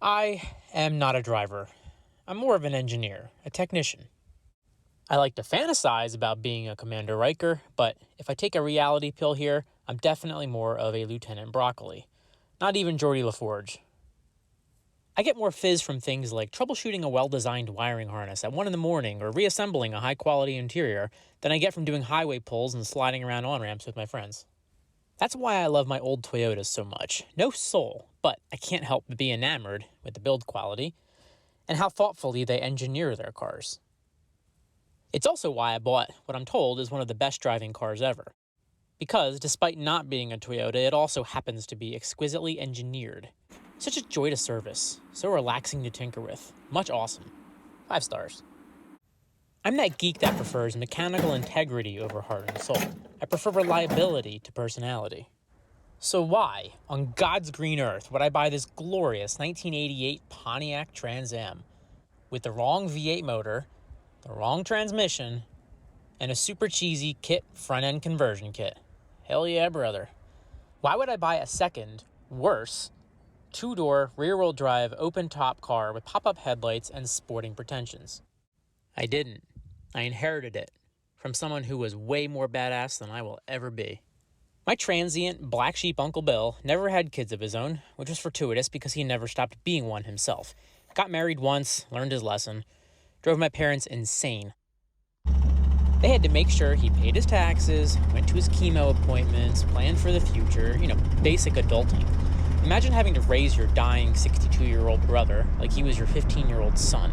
I am not a driver. I'm more of an engineer, a technician. I like to fantasize about being a Commander Riker, but if I take a reality pill here, I'm definitely more of a Lieutenant Broccoli. Not even Geordie LaForge. I get more fizz from things like troubleshooting a well-designed wiring harness at 1 in the morning or reassembling a high-quality interior than I get from doing highway pulls and sliding around on-ramps with my friends. That's why I love my old Toyotas so much. No soul, but I can't help but be enamored with the build quality and how thoughtfully they engineer their cars. It's also why I bought what I'm told is one of the best driving cars ever. Because, despite not being a Toyota, it also happens to be exquisitely engineered. Such a joy to service, so relaxing to tinker with. Much awesome. 5 stars. I'm that geek that prefers mechanical integrity over heart and soul. I prefer reliability to personality. So why, on God's green earth, would I buy this glorious 1988 Pontiac Trans Am with the wrong V8 motor, the wrong transmission, and a super cheesy kit front-end conversion kit? Hell yeah, brother. Why would I buy a second, worse, 2-door, rear-wheel drive, open-top car with pop-up headlights and sporting pretensions? I didn't. I inherited it from someone who was way more badass than I will ever be. My transient, black sheep Uncle Bill never had kids of his own, which was fortuitous because he never stopped being one himself. Got married once, learned his lesson, drove my parents insane. They had to make sure he paid his taxes, went to his chemo appointments, planned for the future, basic adulting. Imagine having to raise your dying 62-year-old brother like he was your 15-year-old son.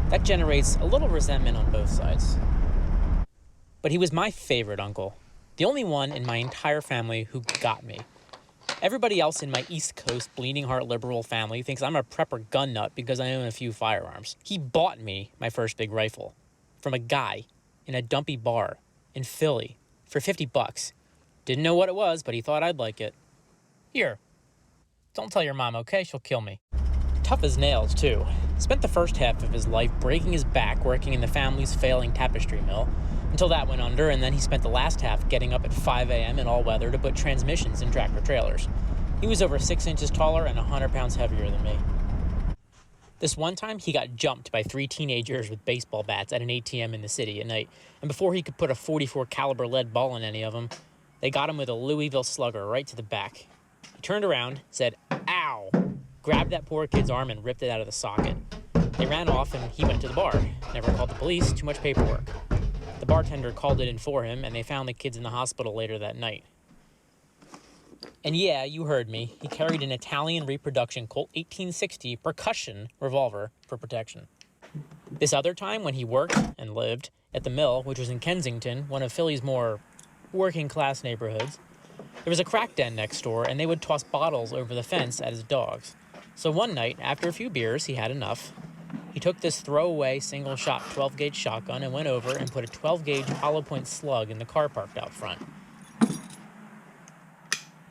That generates a little resentment on both sides. But he was my favorite uncle. The only one in my entire family who got me. Everybody else in my East Coast bleeding heart liberal family thinks I'm a prepper gun nut because I own a few firearms. He bought me my first big rifle from a guy in a dumpy bar in Philly for $50. Didn't know what it was, but he thought I'd like it. Here. Don't tell your mom, okay? She'll kill me. Tough as nails, too. Spent the first half of his life breaking his back working in the family's failing tapestry mill, until that went under, and then he spent the last half getting up at 5 a.m. in all weather to put transmissions in tractor trailers. He was over 6 inches taller and 100 pounds heavier than me. This one time, he got jumped by 3 teenagers with baseball bats at an ATM in the city at night, and before he could put a .44 caliber lead ball in any of them, they got him with a Louisville slugger right to the back. He turned around, said, "Ow!" grabbed that poor kid's arm and ripped it out of the socket. They ran off and he went to the bar. Never called the police, too much paperwork. The bartender called it in for him, and they found the kids in the hospital later that night. And yeah, you heard me. He carried an Italian reproduction Colt 1860 percussion revolver for protection. This other time, when he worked and lived at the mill, which was in Kensington, one of Philly's more working-class neighborhoods, there was a crack den next door, and they would toss bottles over the fence at his dogs. So one night, after a few beers, he had enough. He took this throwaway single-shot 12-gauge shotgun and went over and put a 12-gauge hollow point slug in the car parked out front.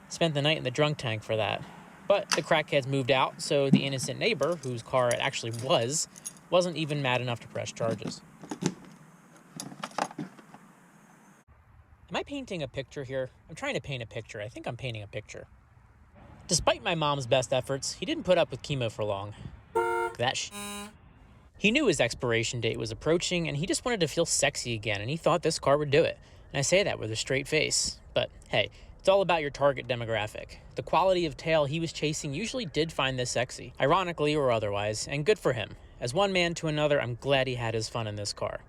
Spent the night in the drunk tank for that. But the crackheads moved out, so the innocent neighbor, whose car it actually was, wasn't even mad enough to press charges. Am I painting a picture here? I'm trying to paint a picture. I think I'm painting a picture. Despite my mom's best efforts, he didn't put up with chemo for long. He knew his expiration date was approaching, and he just wanted to feel sexy again, and he thought this car would do it. And I say that with a straight face. But hey, it's all about your target demographic. The quality of tail he was chasing usually did find this sexy, ironically or otherwise, and good for him. As one man to another, I'm glad he had his fun in this car.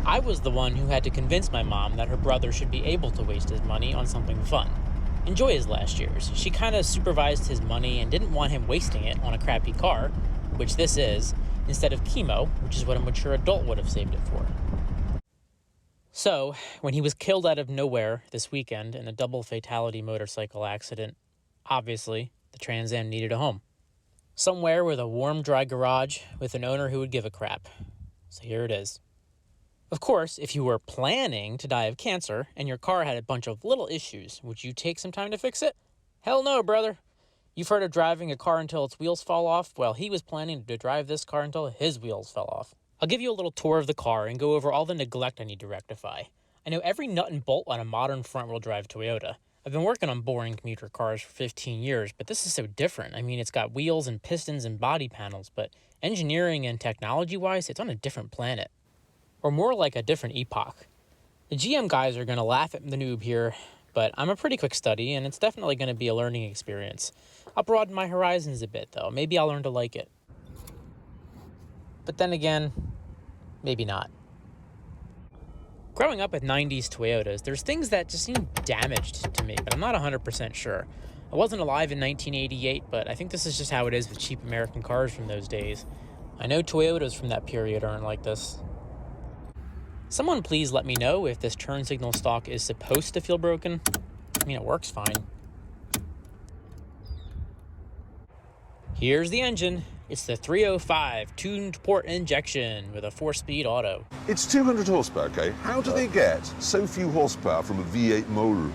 I was the one who had to convince my mom that her brother should be able to waste his money on something fun. Enjoy his last years. She kind of supervised his money and didn't want him wasting it on a crappy car, which this is, instead of chemo, which is what a mature adult would have saved it for. So, when he was killed out of nowhere this weekend in a double fatality motorcycle accident, obviously, the Trans Am needed a home. Somewhere with a warm, dry garage with an owner who would give a crap. So here it is. Of course, if you were planning to die of cancer and your car had a bunch of little issues, would you take some time to fix it? Hell no, brother. You've heard of driving a car until its wheels fall off? Well, he was planning to drive this car until his wheels fell off. I'll give you a little tour of the car and go over all the neglect I need to rectify. I know every nut and bolt on a modern front-wheel drive Toyota. I've been working on boring commuter cars for 15 years, but this is so different. I mean, it's got wheels and pistons and body panels, but engineering and technology-wise, it's on a different planet. Or more like a different epoch. The GM guys are going to laugh at the noob here, but I'm a pretty quick study, and it's definitely going to be a learning experience. I'll broaden my horizons a bit, though. Maybe I'll learn to like it. But then again, maybe not. Growing up with 90s Toyotas, there's things that just seem damaged to me, but I'm not 100% sure. I wasn't alive in 1988, but I think this is just how it is with cheap American cars from those days. I know Toyotas from that period aren't like this. Someone please let me know if this turn signal stalk is supposed to feel broken. I mean, it works fine. Here's the engine. It's the 305 tuned port injection with a 4-speed auto. It's 200 horsepower, okay? How do they get so few horsepower from a V8 motor?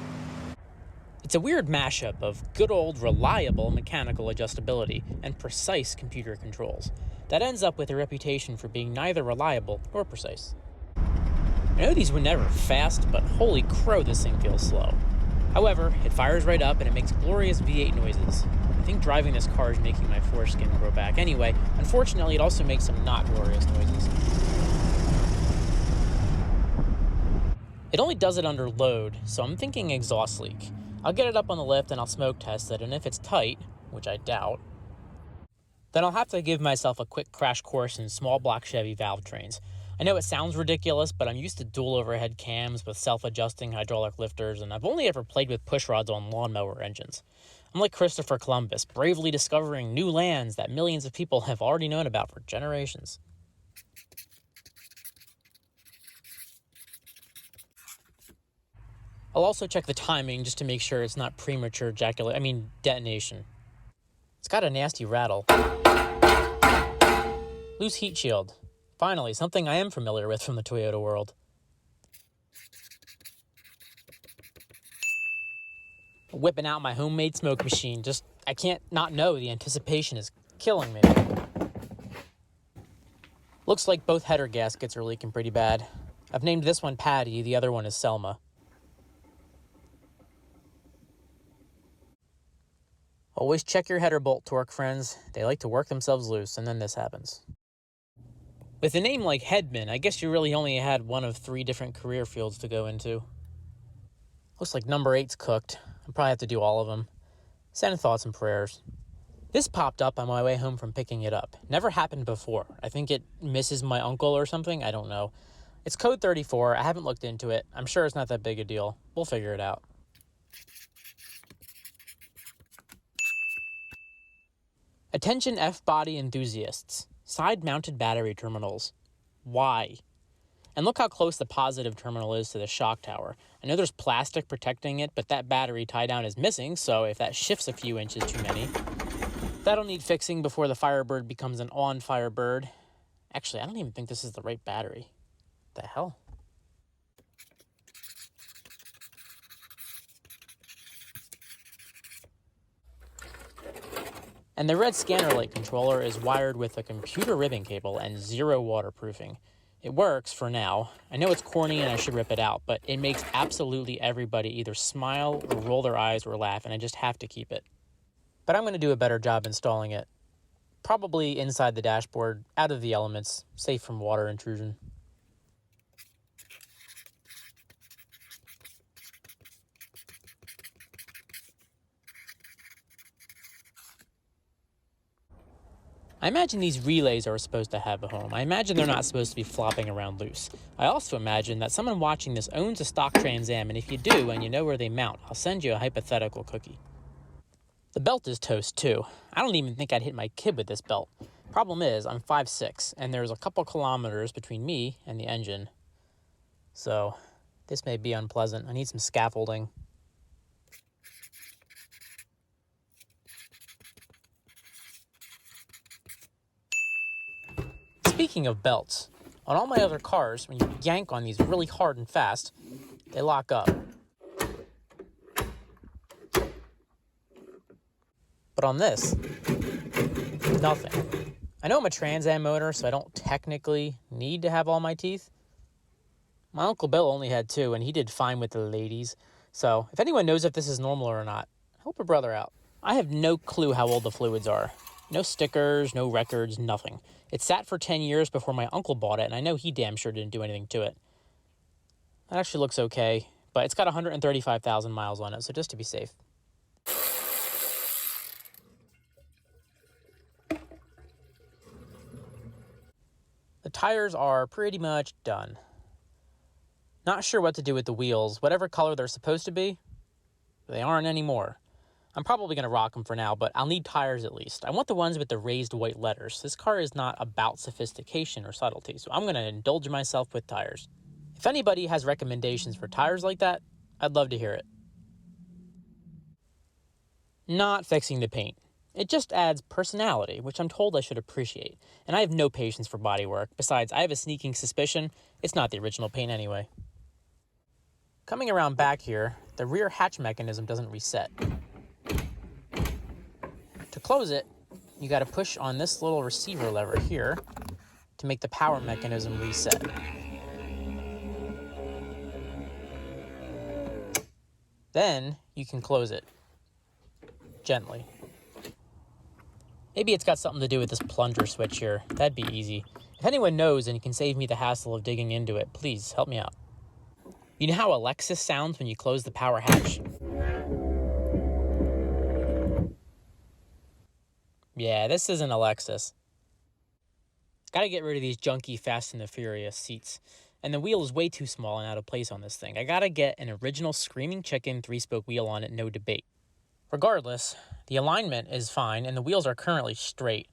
It's a weird mashup of good old reliable mechanical adjustability and precise computer controls that ends up with a reputation for being neither reliable nor precise. I know these were never fast, but holy crow, this thing feels slow. However, it fires right up and it makes glorious V8 noises. I think driving this car is making my foreskin grow back anyway. Unfortunately, it also makes some not glorious noises. It only does it under load, so I'm thinking exhaust leak. I'll get it up on the lift and I'll smoke test it, and if it's tight, which I doubt, then I'll have to give myself a quick crash course in small block Chevy valve trains. I know it sounds ridiculous, but I'm used to dual overhead cams with self-adjusting hydraulic lifters, and I've only ever played with push rods on lawnmower engines. I'm like Christopher Columbus, bravely discovering new lands that millions of people have already known about for generations. I'll also check the timing just to make sure it's not premature detonation. It's got a nasty rattle. Loose heat shield. Finally, something I am familiar with from the Toyota world. Whipping out my homemade smoke machine. I can't not know. The anticipation is killing me. Looks like both header gaskets are leaking pretty bad. I've named this one Patty, the other one is Selma. Always check your header bolt torque, friends. They like to work themselves loose, and then this happens. With a name like Headman, I guess you really only had one of 3 different career fields to go into. Looks like number 8's cooked. I'll probably have to do all of them. Send thoughts and prayers. This popped up on my way home from picking it up. Never happened before. I think it misses my uncle or something. I don't know. It's code 34. I haven't looked into it. I'm sure it's not that big a deal. We'll figure it out. Attention F-body enthusiasts. Side-mounted battery terminals. Why? And look how close the positive terminal is to the shock tower. I know there's plastic protecting it, but that battery tie-down is missing, so if that shifts a few inches too many, that'll need fixing before the Firebird becomes an on-Firebird. Actually, I don't even think this is the right battery. What the hell? And the red scanner light controller is wired with a computer ribbon cable and 0 waterproofing. It works for now. I know it's corny and I should rip it out, but it makes absolutely everybody either smile or roll their eyes or laugh, and I just have to keep it. But I'm going to do a better job installing it. Probably inside the dashboard, out of the elements, safe from water intrusion. I imagine these relays are supposed to have a home. I imagine they're not supposed to be flopping around loose. I also imagine that someone watching this owns a stock Trans Am, and if you do and you know where they mount, I'll send you a hypothetical cookie. The belt is toast too. I don't even think I'd hit my kid with this belt. Problem is, I'm 5'6", and there's a couple kilometers between me and the engine. So, this may be unpleasant. I need some scaffolding. Speaking of belts, On all my other cars, when you yank on these really hard and fast, they lock up. But on this, nothing. I know I'm a Trans Am owner, so I don't technically need to have all my teeth. My Uncle Bill only had 2, and he did fine with the ladies. So if anyone knows if this is normal or not, help a brother out. I have no clue how old the fluids are. No stickers, no records, nothing. It sat for 10 years before my uncle bought it, and I know he damn sure didn't do anything to it. That actually looks okay, but it's got 135,000 miles on it, so just to be safe. The tires are pretty much done. Not sure what to do with the wheels. Whatever color they're supposed to be, they aren't anymore. I'm probably going to rock them for now, but I'll need tires at least. I want the ones with the raised white letters. This car is not about sophistication or subtlety, so I'm going to indulge myself with tires. If anybody has recommendations for tires like that, I'd love to hear it. Not fixing the paint. It just adds personality, which I'm told I should appreciate. And I have no patience for bodywork. Besides, I have a sneaking suspicion it's not the original paint anyway. Coming around back here, the rear hatch mechanism doesn't reset. To close it, you got to push on this little receiver lever here to make the power mechanism reset. Then you can close it gently. Maybe it's got something to do with this plunger switch here. That'd be easy. If anyone knows and can save me the hassle of digging into it, please help me out. You know how a Lexus sounds when you close the power hatch? Yeah, this isn't a Lexus. Gotta get rid of these junky Fast and the Furious seats. And the wheel is way too small and out of place on this thing. I gotta get an original Screaming Chicken 3-spoke wheel on it, no debate. Regardless, the alignment is fine and the wheels are currently straight.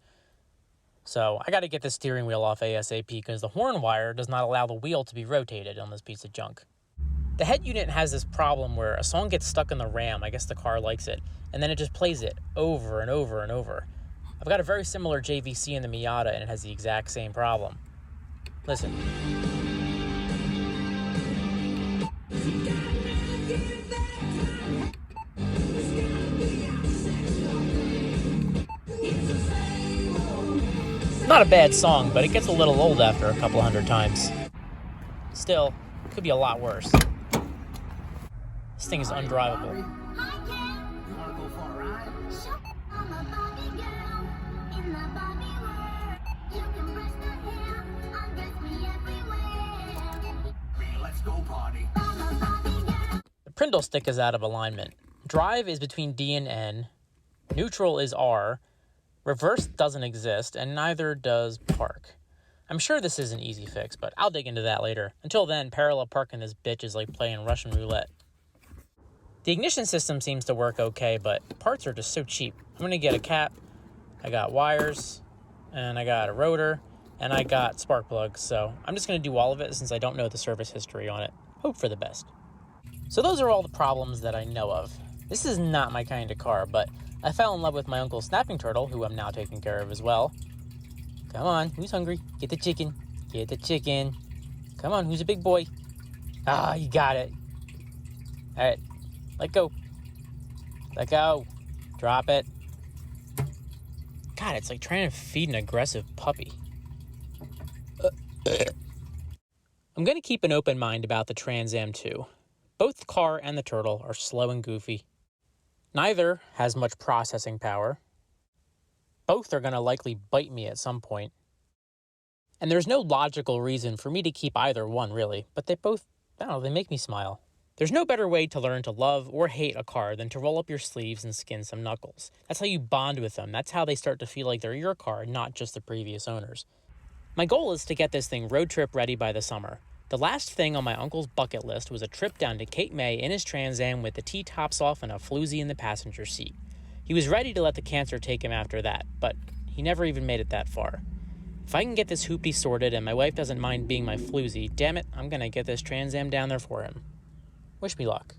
So I gotta get the steering wheel off ASAP because the horn wire does not allow the wheel to be rotated on this piece of junk. The head unit has this problem where a song gets stuck in the RAM, I guess the car likes it, and then it just plays it over and over and over. I've got a very similar JVC in the Miata and it has the exact same problem. Listen. Not a bad song, but it gets a little old after a couple hundred times. Still, it could be a lot worse. This thing is undrivable. The Prindle stick is out of alignment. Drive is between D and N. Neutral is R. Reverse doesn't exist, and neither does park. I'm sure this is an easy fix, but I'll dig into that later. Until then, parallel parking this bitch is like playing Russian roulette. The ignition system seems to work okay, but parts are just so cheap. I'm going to get a cap, I got wires, and I got a rotor, and I got spark plugs, so I'm just going to do all of it since I don't know the service history on it. Hope for the best. So those are all the problems that I know of. This is not my kind of car, but I fell in love with my uncle's snapping turtle, who I'm now taking care of as well. Come on, who's hungry? Get the chicken. Get the chicken. Come on, who's a big boy? Ah, you got it. All right, let go. Let go. Drop it. God, it's like trying to feed an aggressive puppy. I'm going to keep an open mind about the Trans Am 2. Both the car and the turtle are slow and goofy. Neither has much processing power. Both are going to likely bite me at some point. And there's no logical reason for me to keep either one, really, but they both, I don't know, they make me smile. There's no better way to learn to love or hate a car than to roll up your sleeves and skin some knuckles. That's how you bond with them. That's how they start to feel like they're your car, not just the previous owners. My goal is to get this thing road trip ready by the summer. The last thing on my uncle's bucket list was a trip down to Cape May in his Trans Am with the T-tops off and a floozy in the passenger seat. He was ready to let the cancer take him after that, but he never even made it that far. If I can get this hoopty sorted and my wife doesn't mind being my floozy, damn it, I'm gonna get this Trans Am down there for him. Wish me luck.